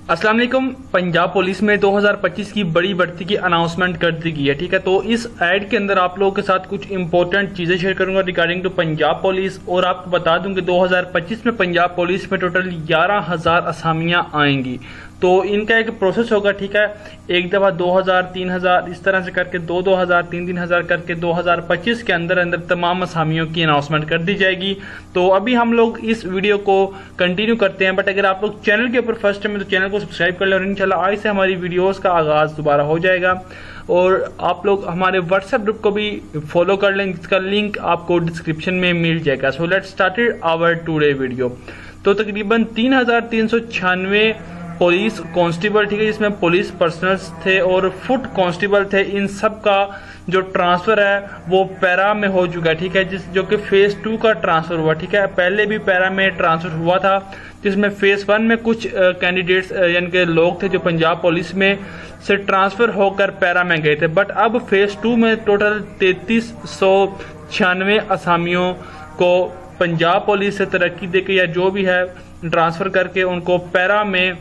अस्सलाम वालेकुम। पंजाब पुलिस में 2025 की बड़ी भर्ती की अनाउंसमेंट कर दी गई है। ठीक है, तो इस ऐड के अंदर आप लोगों के साथ कुछ इंपॉर्टेंट चीजें शेयर करूंगा रिगार्डिंग टू पंजाब पुलिस, और आपको बता दूं कि 2025 में पंजाब पुलिस में टोटल 11,000 असामियां आएंगी। तो इनका एक प्रोसेस होगा। ठीक है, एक दफा 2,000, 3,000 इस तरह से करके 2,000, 3,000 करके 2025 के अंदर अंदर तमाम असामियों की अनाउंसमेंट कर दी जाएगी। तो अभी हम लोग इस वीडियो को कंटिन्यू करते हैं, बट अगर आप लोग चैनल के ऊपर फर्स्ट टाइम है तो चैनल को सब्सक्राइब कर लें, और इंशाल्लाह आज से हमारी वीडियोस का आगाज दोबारा हो जाएगा। और आप लोग हमारे व्हाट्सएप ग्रुप को भी फॉलो कर लें, जिसका लिंक आपको डिस्क्रिप्शन में मिल जाएगा। So let's started our today video. तो तकरीबन 3,396 पुलिस कांस्टेबल, ठीक है, जिसमें पुलिस पर्सनल्स थे और फुट कांस्टेबल थे, इन सब का जो ट्रांसफर है वो पैरा में हो चुका है। ठीक है, जो कि फेज 2 का ट्रांसफर हुआ। ठीक है, पहले भी पैरा में ट्रांसफर हुआ था, जिसमें फेज 1 में कुछ कैंडिडेट्स यानी कि लोग थे जो पंजाब पुलिस में से ट्रांसफर होकर पैरा में गए थे, बट अब फेज 2 में टोटल 3,396 असामियों को पंजाब पुलिस से तरक्की देकर या जो भी है ट्रांसफर करके उनको पैरा में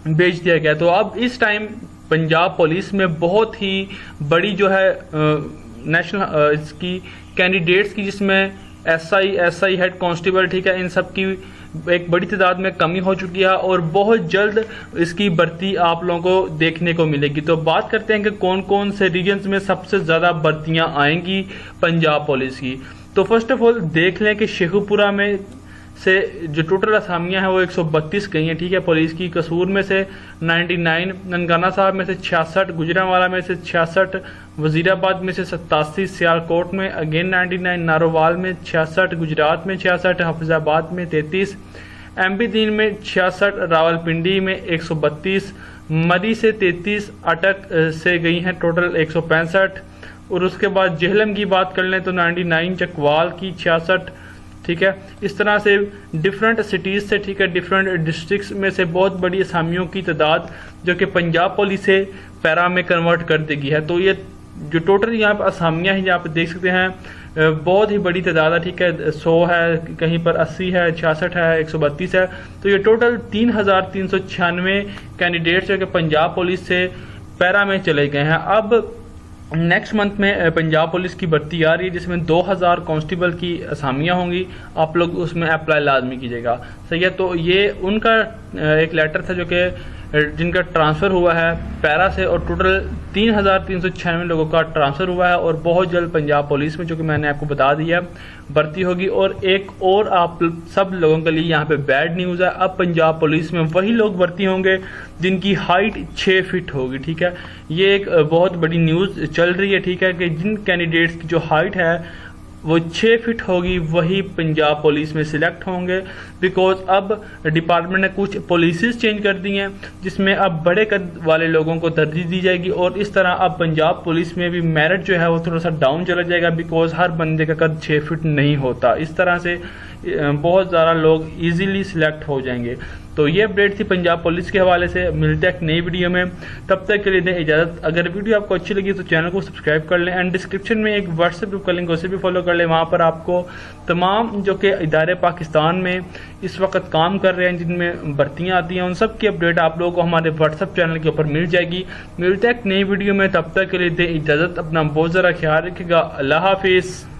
भेज दिया गया। तो अब इस टाइम पंजाब पुलिस में बहुत ही बड़ी जो है नेशनल इसकी कैंडिडेट्स की, जिसमें एसआई हेड कांस्टेबल, ठीक है, इन सब की एक बड़ी तादाद में कमी हो चुकी है और बहुत जल्द इसकी भर्ती आप लोगों को देखने को मिलेगी। तो बात करते हैं कि कौन कौन से रीजन्स में सबसे ज्यादा भर्तियां आएंगी पंजाब पुलिस की। तो फर्स्ट ऑफ ऑल देख लें कि शेखुपुरा में से जो टोटल असामियां हैं वो 132 गई हैं। ठीक है, पुलिस की कसूर में से 99, ननकाना साहब में से 66, गुजरांवाला में से 66, वजीराबाद में से 87, सियालकोट में अगेन 99, नारोवाल में 66, गुजरात में 66, हाफिजाबाद में 33, MP3 में 66, रावलपिंडी में 132, मरी से 33, अटक से गई हैं टोटल 165, और उसके बाद जेहलम की बात कर लें तो 99, चकवाल की 66। ठीक है, इस तरह से डिफरेंट सिटीज से, ठीक है, डिफरेंट डिस्ट्रिक्ट्स में से बहुत बड़ी असामियों की तादाद जो कि पंजाब पुलिस से पैरा में कन्वर्ट कर देगी है। तो ये जो टोटल यहाँ पर असामियां हैं, यहाँ पे देख सकते हैं बहुत ही बड़ी तादाद है। ठीक है, 100 है, कहीं पर 80 है, 66 है, 132 है। तो ये टोटल 3,396 कैंडिडेट्स जो कि पंजाब पुलिस से पैरा में चले गए हैं। अब नेक्स्ट मंथ में पंजाब पुलिस की भर्ती आ रही है, जिसमें 2,000 कांस्टेबल की असामियां होंगी। आप लोग उसमें अप्लाई लाजमी कीजिएगा, सही है। तो ये उनका एक लेटर था जो कि जिनका ट्रांसफर हुआ है पैरा से, और टोटल 3,396 लोगों का ट्रांसफर हुआ है, और बहुत जल्द पंजाब पुलिस में, जो कि मैंने आपको बता दिया, भर्ती होगी। और एक और आप सब लोगों के लिए यहाँ पे बैड न्यूज है, अब पंजाब पुलिस में वही लोग भर्ती होंगे जिनकी हाइट 6 फीट होगी। ठीक है, ये एक बहुत बड़ी न्यूज चल रही है। ठीक है, कि जिन कैंडिडेट्स की जो हाइट है वो 6 फीट होगी वही पंजाब पुलिस में सिलेक्ट होंगे, बिकॉज अब डिपार्टमेंट ने कुछ पॉलिसीज चेंज कर दी हैं, जिसमें अब बड़े कद वाले लोगों को तरजीह दी जाएगी, और इस तरह अब पंजाब पुलिस में भी मेरिट जो है वो थोड़ा सा डाउन चला जाएगा, बिकॉज हर बंदे का कद 6 फीट नहीं होता। इस तरह से बहुत ज़्यादा लोग इजीली सिलेक्ट हो जाएंगे। तो ये अपडेट थी पंजाब पुलिस के हवाले से। मिलते हैं एक नई वीडियो में, तब तक के लिए दें इजाजत। अगर वीडियो आपको अच्छी लगी तो चैनल को सब्सक्राइब कर लें, एंड डिस्क्रिप्शन में एक व्हाट्सएप ग्रुप का लिंक, उसे भी फॉलो कर लें। वहाँ पर आपको तमाम जो कि इदारे पाकिस्तान में इस वक्त काम कर रहे हैं, जिनमें भर्तियाँ आती हैं, उन सब की अपडेट आप लोगों को हमारे व्हाट्सएप चैनल के ऊपर मिल जाएगी। मिलते हैं एक नई वीडियो में, तब तक के लिए दें इजाजत। अपना बहुत ज़रा ख्याल रखिएगा। अल्लाह हाफिज़।